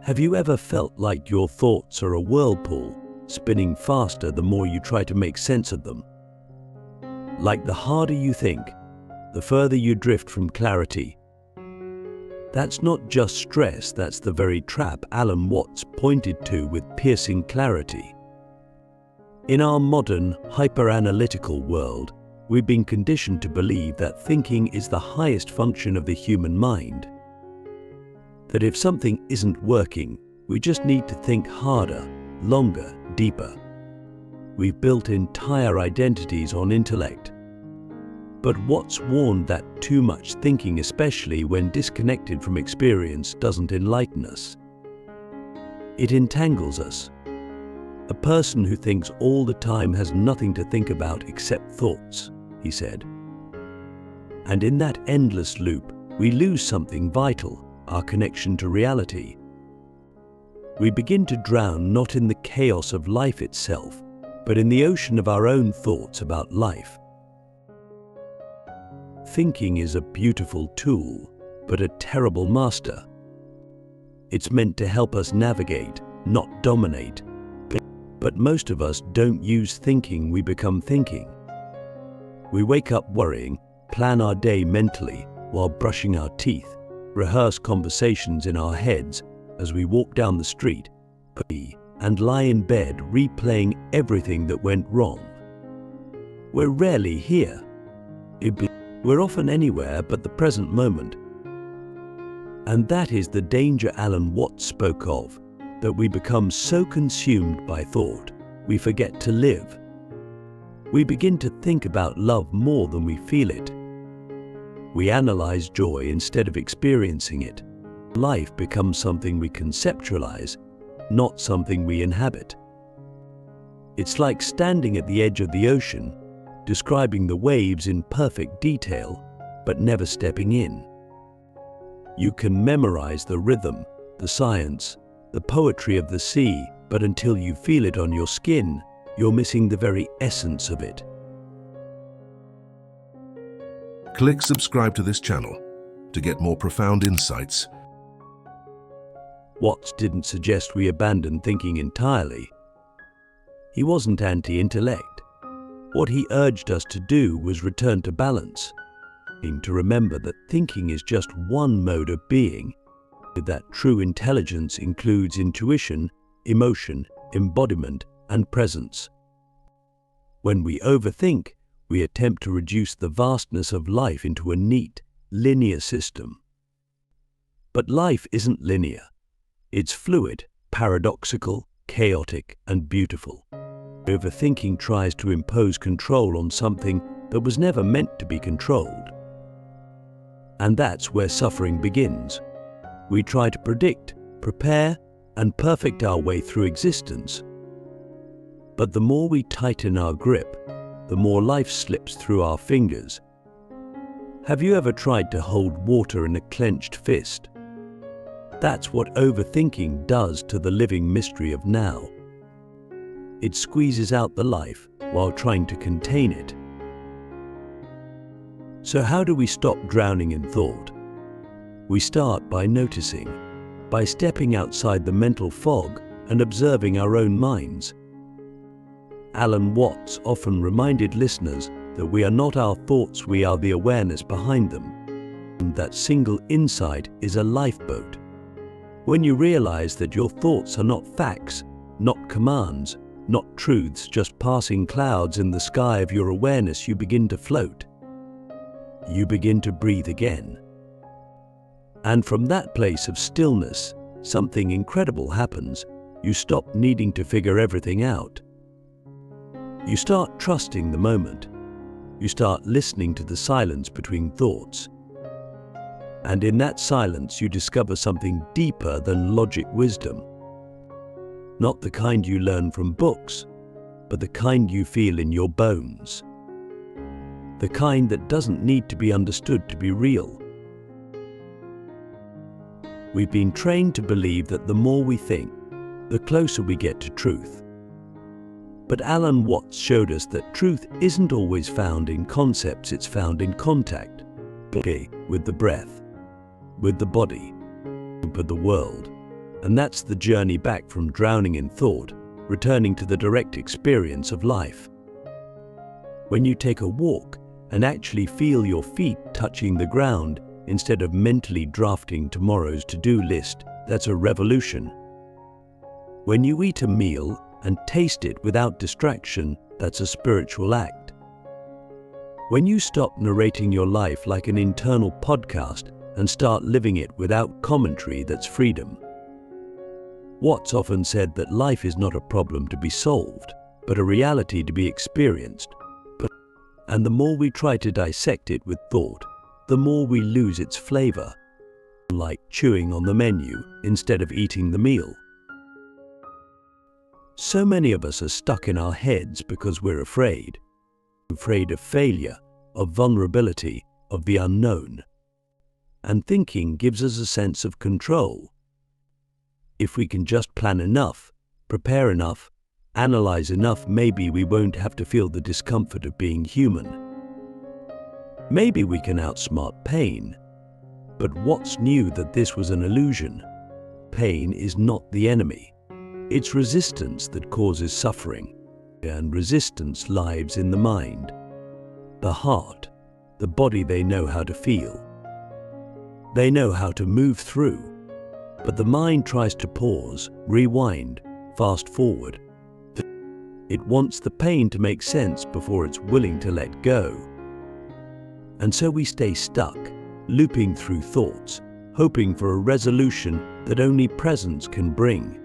Have you ever felt like your thoughts are a whirlpool, spinning faster the more you try to make sense of them? Like the harder you think, the further you drift from clarity. That's not just stress, that's the very trap Alan Watts pointed to with piercing clarity. In our modern, hyper-analytical world, we've been conditioned to believe that thinking is the highest function of the human mind. That if something isn't working, we just need to think harder, longer, deeper. We've built entire identities on intellect. But Watts warned that too much thinking, especially when disconnected from experience, doesn't enlighten us. It entangles us. A person who thinks all the time has nothing to think about except thoughts, he said. And in that endless loop, we lose something vital, our connection to reality. We begin to drown not in the chaos of life itself, but in the ocean of our own thoughts about life. Thinking is a beautiful tool, but a terrible master. It's meant to help us navigate, not dominate. But most of us don't use thinking, we become thinking. We wake up worrying, plan our day mentally while brushing our teeth, rehearse conversations in our heads as we walk down the street, and lie in bed replaying everything that went wrong. We're rarely here. We're often anywhere but the present moment. And that is the danger Alan Watts spoke of, that we become so consumed by thought, we forget to live. We begin to think about love more than we feel it. We analyze joy instead of experiencing it. Life becomes something we conceptualize, not something we inhabit. It's like standing at the edge of the ocean, describing the waves in perfect detail, but never stepping in. You can memorize the rhythm, the science, the poetry of the sea, but until you feel it on your skin, you're missing the very essence of it. Click subscribe to this channel to get more profound insights. Watts didn't suggest we abandon thinking entirely. He wasn't anti-intellect. What he urged us to do was return to balance, to remember that thinking is just one mode of being, that true intelligence includes intuition, emotion, embodiment, and presence. When we overthink, we attempt to reduce the vastness of life into a neat, linear system. But life isn't linear. It's fluid, paradoxical, chaotic, and beautiful. Overthinking tries to impose control on something that was never meant to be controlled. And that's where suffering begins. We try to predict, prepare, and perfect our way through existence. But the more we tighten our grip, the more life slips through our fingers. Have you ever tried to hold water in a clenched fist? That's what overthinking does to the living mystery of now. It squeezes out the life while trying to contain it. So how do we stop drowning in thought? We start by noticing, by stepping outside the mental fog and observing our own minds. Alan Watts often reminded listeners that we are not our thoughts, we are the awareness behind them. And that single insight is a lifeboat. When you realize that your thoughts are not facts, not commands, not truths, just passing clouds in the sky of your awareness, you begin to float. You begin to breathe again. And from that place of stillness, something incredible happens. You stop needing to figure everything out. You start trusting the moment. You start listening to the silence between thoughts. And in that silence, you discover something deeper than logic wisdom. Not the kind you learn from books, but the kind you feel in your bones. The kind that doesn't need to be understood to be real. We've been trained to believe that the more we think, the closer we get to truth. But Alan Watts showed us that truth isn't always found in concepts, it's found in contact. With the breath, with the body, with the world, And that's the journey back from drowning in thought, returning to the direct experience of life. When you take a walk and actually feel your feet touching the ground instead of mentally drafting tomorrow's to-do list, that's a revolution. When you eat a meal and taste it without distraction, that's a spiritual act. When you stop narrating your life like an internal podcast and start living it without commentary, that's freedom. Watts often said that life is not a problem to be solved, but a reality to be experienced. And the more we try to dissect it with thought, the more we lose its flavor, like chewing on the menu instead of eating the meal. So many of us are stuck in our heads because we're afraid of failure, of vulnerability, of the unknown. And thinking gives us a sense of control. If we can just plan enough, prepare enough, analyze enough, maybe we won't have to feel the discomfort of being human. Maybe we can outsmart pain. But Watts knew that this was an illusion. Pain is not the enemy. It's resistance that causes suffering, and resistance lives in the mind. The heart, the body, they know how to feel. They know how to move through. But the mind tries to pause, rewind, fast forward. It wants the pain to make sense before it's willing to let go. And so we stay stuck, looping through thoughts, hoping for a resolution that only presence can bring.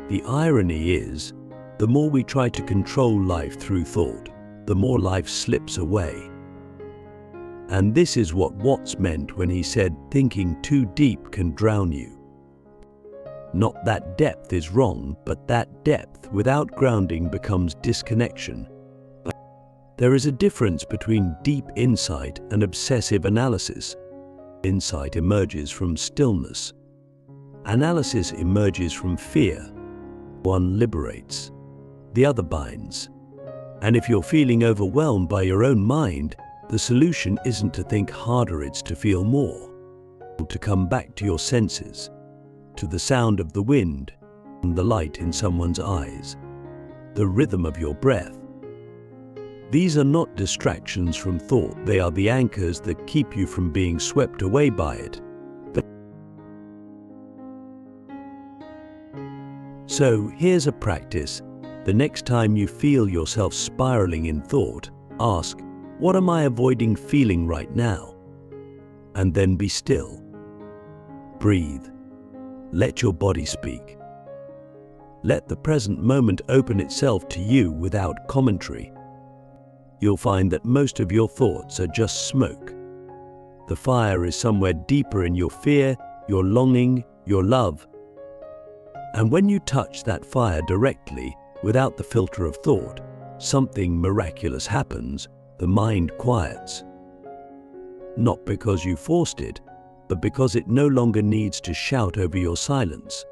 The irony is, the more we try to control life through thought, the more life slips away. And this is what Watts meant when he said, thinking too deep can drown you. Not that depth is wrong, but that depth without grounding becomes disconnection. There is a difference between deep insight and obsessive analysis. Insight emerges from stillness. Analysis emerges from fear. One liberates, the other binds. And if you're feeling overwhelmed by your own mind, the solution isn't to think harder, it's to feel more. To come back to your senses, to the sound of the wind, the light in someone's eyes, the rhythm of your breath. These are not distractions from thought, they are the anchors that keep you from being swept away by it. So here's a practice. The next time you feel yourself spiraling in thought, ask, what am I avoiding feeling right now? And then be still. Breathe. Let your body speak. Let the present moment open itself to you without commentary. You'll find that most of your thoughts are just smoke. The fire is somewhere deeper in your fear, your longing, your love. And when you touch that fire directly, without the filter of thought, something miraculous happens. The mind quiets. Not because you forced it, but because it no longer needs to shout over your silence.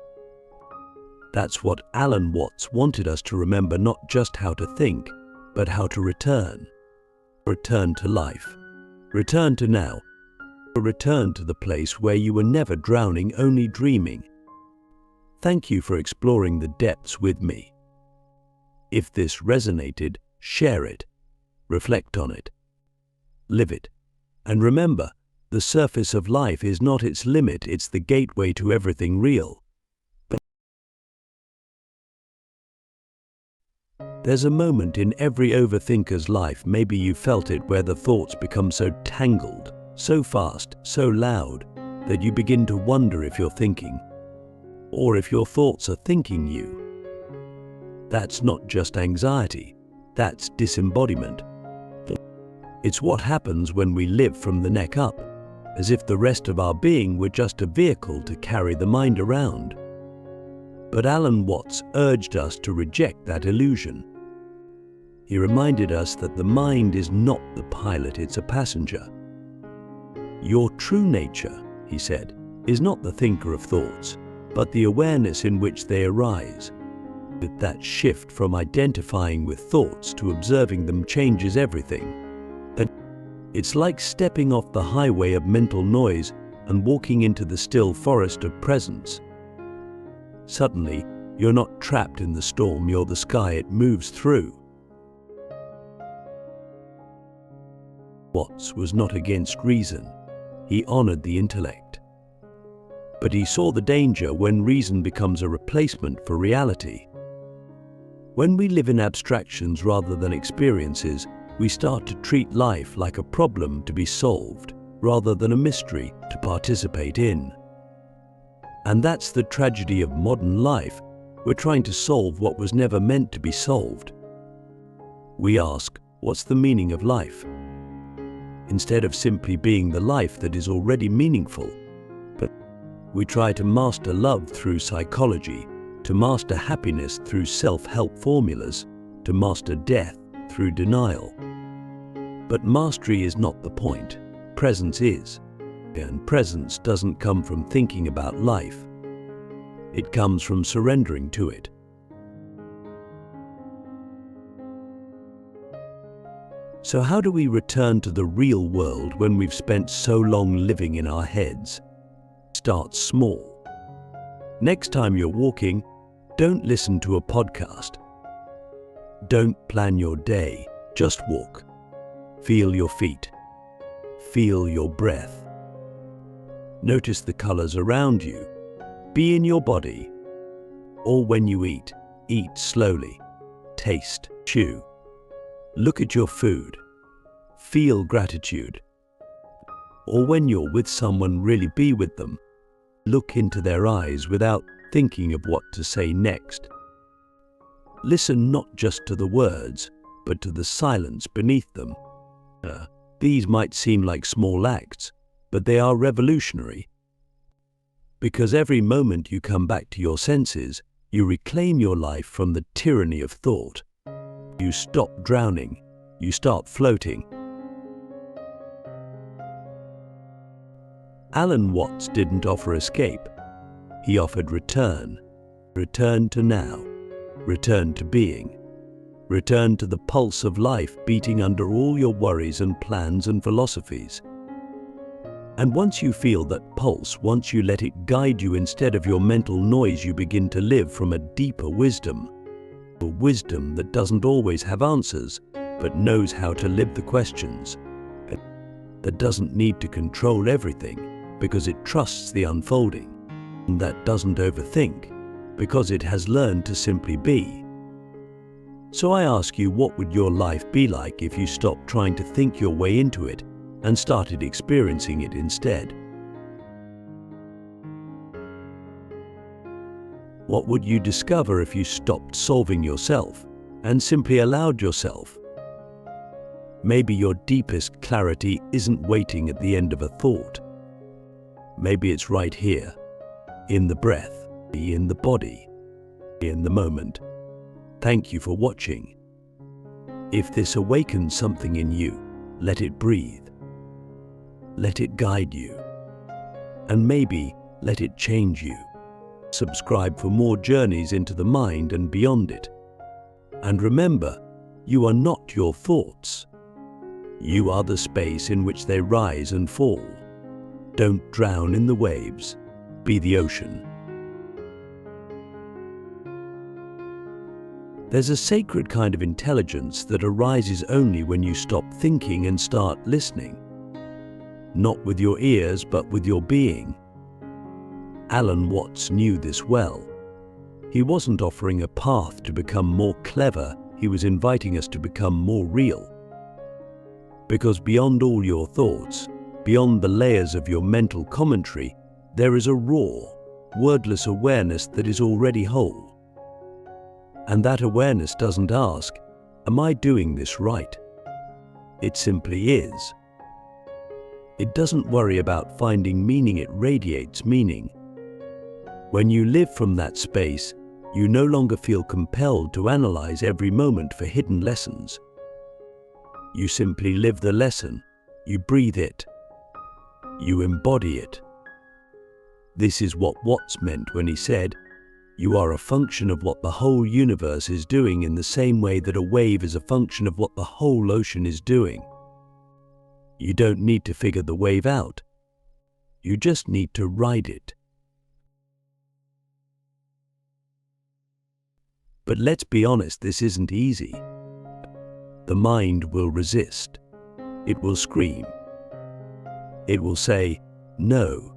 That's what Alan Watts wanted us to remember, not just how to think, but how to return. Return to life. Return to now. Return to the place where you were never drowning, only dreaming. Thank you for exploring the depths with me. If this resonated, share it. Reflect on it. Live it. And remember, the surface of life is not its limit, it's the gateway to everything real. There's a moment in every overthinker's life, maybe you felt it, where the thoughts become so tangled, so fast, so loud, that you begin to wonder if you're thinking, or if your thoughts are thinking you. That's not just anxiety, that's disembodiment. It's what happens when we live from the neck up, as if the rest of our being were just a vehicle to carry the mind around. But Alan Watts urged us to reject that illusion. He reminded us that the mind is not the pilot, it's a passenger. Your true nature, he said, is not the thinker of thoughts, but the awareness in which they arise. That shift from identifying with thoughts to observing them changes everything. It's like stepping off the highway of mental noise and walking into the still forest of presence. Suddenly, you're not trapped in the storm, you're the sky it moves through. Watts was not against reason. He honored the intellect. But he saw the danger when reason becomes a replacement for reality. When we live in abstractions rather than experiences, we start to treat life like a problem to be solved, rather than a mystery to participate in. And that's the tragedy of modern life. We're trying to solve what was never meant to be solved. We ask, what's the meaning of life? Instead of simply being the life that is already meaningful. But we try to master love through psychology, to master happiness through self-help formulas, to master death through denial. But mastery is not the point. Presence is. And presence doesn't come from thinking about life. It comes from surrendering to it. So how do we return to the real world when we've spent so long living in our heads? Start small. Next time you're walking, don't listen to a podcast. Don't plan your day, just walk. Feel your feet. Feel your breath. Notice the colors around you. Be in your body. Or when you eat, eat slowly. Taste, chew. Look at your food. Feel gratitude. Or when you're with someone, really be with them. Look into their eyes without thinking of what to say next. Listen not just to the words, but to the silence beneath them. These might seem like small acts, but they are revolutionary. Because every moment you come back to your senses, you reclaim your life from the tyranny of thought. You stop drowning. You start floating. Alan Watts didn't offer escape. He offered return. Return to now. Return to being. Return to the pulse of life beating under all your worries and plans and philosophies. And once you feel that pulse, once you let it guide you instead of your mental noise, you begin to live from a deeper wisdom. A wisdom that doesn't always have answers, but knows how to live the questions. That doesn't need to control everything, because it trusts the unfolding. And that doesn't overthink, because it has learned to simply be. So I ask you, what would your life be like if you stopped trying to think your way into it and started experiencing it instead? What would you discover if you stopped solving yourself and simply allowed yourself? Maybe your deepest clarity isn't waiting at the end of a thought. Maybe it's right here, in the breath, in the body, in the moment. Thank you for watching. If this awakens something in you, let it breathe. Let it guide you. And maybe let it change you. Subscribe for more journeys into the mind and beyond it. And remember, you are not your thoughts. You are the space in which they rise and fall. Don't drown in the waves. Be the ocean. There's a sacred kind of intelligence that arises only when you stop thinking and start listening. Not with your ears, but with your being. Alan Watts knew this well. He wasn't offering a path to become more clever, he was inviting us to become more real. Because beyond all your thoughts, beyond the layers of your mental commentary, there is a raw, wordless awareness that is already whole. And that awareness doesn't ask, am I doing this right? It simply is. It doesn't worry about finding meaning, it radiates meaning. When you live from that space, you no longer feel compelled to analyze every moment for hidden lessons. You simply live the lesson, you breathe it, you embody it. This is what Watts meant when he said, you are a function of what the whole universe is doing, in the same way that a wave is a function of what the whole ocean is doing. You don't need to figure the wave out. You just need to ride it. But let's be honest, this isn't easy. The mind will resist. It will scream. It will say, no,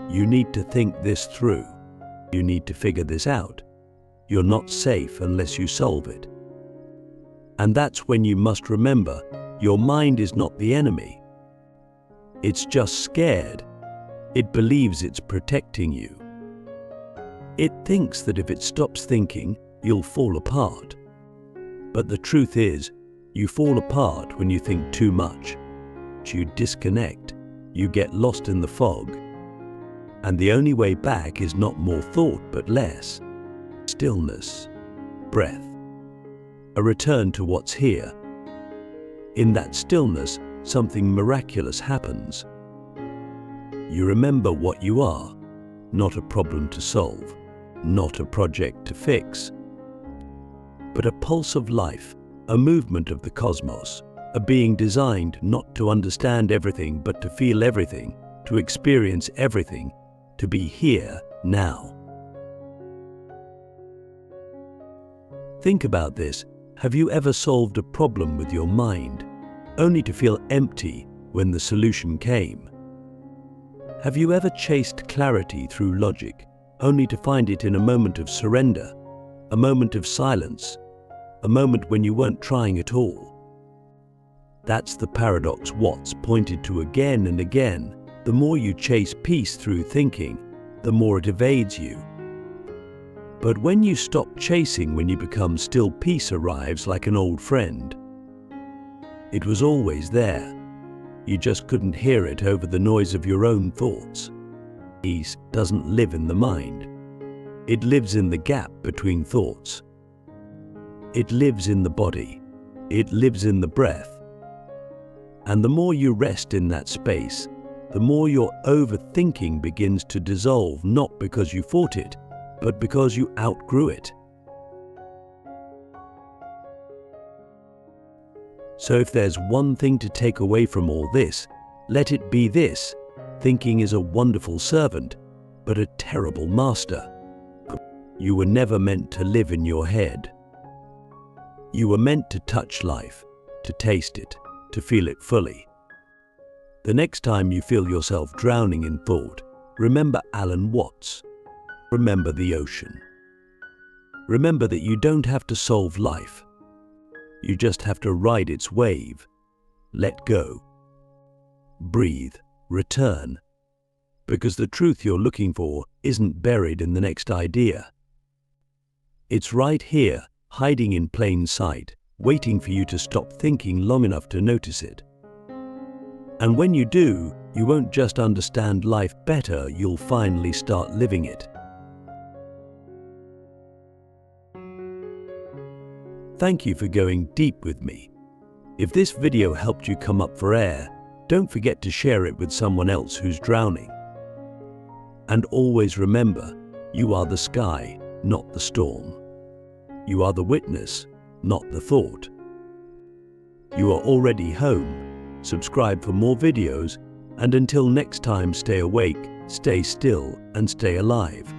you need to think this through. You need to figure this out. You're not safe unless you solve it. And that's when you must remember, your mind is not the enemy. It's just scared. It believes it's protecting you. It thinks that if it stops thinking, you'll fall apart. But the truth is, you fall apart when you think too much. You disconnect. You get lost in the fog. And the only way back is not more thought, but less. Stillness, breath, a return to what's here. In that stillness, something miraculous happens. You remember what you are, not a problem to solve, not a project to fix, but a pulse of life, a movement of the cosmos, a being designed not to understand everything but to feel everything, to experience everything, to be here now. Think about this. Have you ever solved a problem with your mind, only to feel empty when the solution came? Have you ever chased clarity through logic, only to find it in a moment of surrender, a moment of silence, a moment when you weren't trying at all? That's the paradox Watts pointed to again and again. The more you chase peace through thinking, the more it evades you. But when you stop chasing, when you become still, peace arrives like an old friend. It was always there. You just couldn't hear it over the noise of your own thoughts. Peace doesn't live in the mind. It lives in the gap between thoughts. It lives in the body. It lives in the breath. And the more you rest in that space, the more your overthinking begins to dissolve, not because you fought it, but because you outgrew it. So if there's one thing to take away from all this, let it be this: thinking is a wonderful servant, but a terrible master. You were never meant to live in your head. You were meant to touch life, to taste it, to feel it fully. The next time you feel yourself drowning in thought, remember Alan Watts. Remember the ocean. Remember that you don't have to solve life. You just have to ride its wave. Let go. Breathe. Return. Because the truth you're looking for isn't buried in the next idea. It's right here, hiding in plain sight, waiting for you to stop thinking long enough to notice it. And when you do, you won't just understand life better, you'll finally start living it. Thank you for going deep with me. If this video helped you come up for air, don't forget to share it with someone else who's drowning. And always remember, you are the sky, not the storm. You are the witness, not the thought. You are already home. Subscribe for more videos, and until next time, stay awake, stay still, and stay alive.